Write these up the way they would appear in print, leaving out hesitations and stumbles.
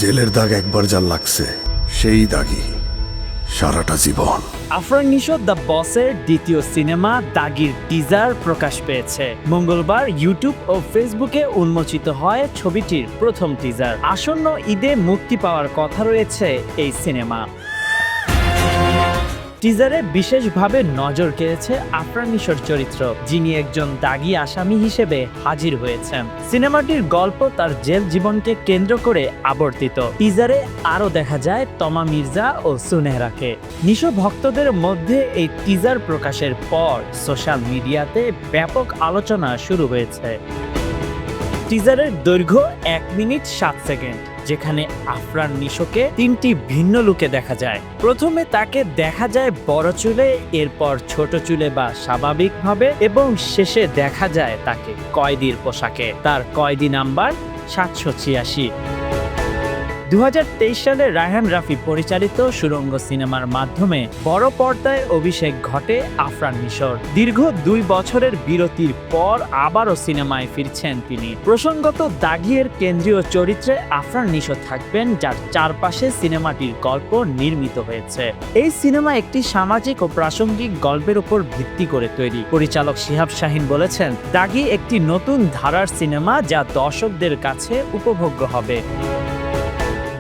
জেলের দাগ একবার যা লাগছে সেই দাগই সারাটা জীবন। আফরান নিশো দ্য বসের দ্বিতীয় সিনেমা দাগির টিজার প্রকাশ পেয়েছে। মঙ্গলবার ইউটিউব ও ফেসবুকে উন্মোচিত হয় ছবিটির প্রথম টিজার। আসন্ন ঈদে মুক্তি পাওয়ার কথা রয়েছে এই সিনেমা। টিজারে বিশেষভাবে নজর কেড়েছে আফরান নিশোর চরিত্র, যিনি একজন দাগী আসামি হিসেবে হাজির হয়েছেন। সিনেমাটির গল্প তার জেল জীবনকে কেন্দ্র করে আবর্তিত। টিজারে আরও দেখা যায় তমা মির্জা ও সুনেহরাকে। নিশো ভক্তদের মধ্যে এই টিজার প্রকাশের পর সোশ্যাল মিডিয়াতে ব্যাপক আলোচনা শুরু হয়েছে। টিজারের দৈর্ঘ্য 1 মিনিট 7 সেকেন্ড, যেখানে আফরান নিশোকে 3টি ভিন্ন লুকে দেখা যায়। প্রথমে তাকে দেখা যায় বড় চুলে, এরপর ছোট চুলে বা স্বাভাবিকভাবে, এবং শেষে দেখা যায় তাকে কয়েদির পোশাকে। তার কয়েদি নাম্বার 786। 2023 সালে রায়হান রাফি পরিচালিত সুড়ঙ্গ সিনেমার মাধ্যমে বড় পর্দায় অভিষেক ঘটে আফরান নিশোর। দীর্ঘ 2 বছরের বিরতির পর আবারও সিনেমায় ফিরছেন তিনি। প্রসঙ্গত, দাগিয়ের কেন্দ্রীয় চরিত্রে আফরান নিশো থাকবেন, যার চারপাশে সিনেমাটির গল্প নির্মিত হয়েছে। এই সিনেমা একটি সামাজিক ও প্রাসঙ্গিক গল্পের উপর ভিত্তি করে তৈরি। পরিচালক শিহাব শাহীন বলেছেন, দাগি একটি নতুন ধারার সিনেমা যা দর্শকদের কাছে উপভোগ্য হবে।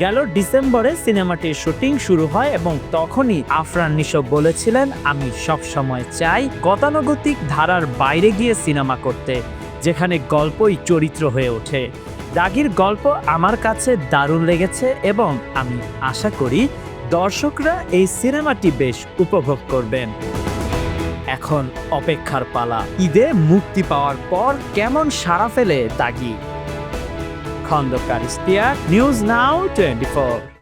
গেল ডিসেম্বরে সিনেমাটির শুটিং শুরু হয় এবং তখনই আফরান নিশো বলেছিলেন, আমি সব সময় চাই গতানুগতিক ধারার বাইরে গিয়ে সিনেমা করতে, যেখানে গল্পই চরিত্র হয়ে ওঠে। দাগির গল্প আমার কাছে দারুণ লেগেছে এবং আমি আশা করি দর্শকরা এই সিনেমাটি বেশ উপভোগ করবেন। এখন অপেক্ষার পালা, ঈদে মুক্তি পাওয়ার পর কেমন সাড়া ফেলে দাগি। Khandakar Ishtiaq, news now 24।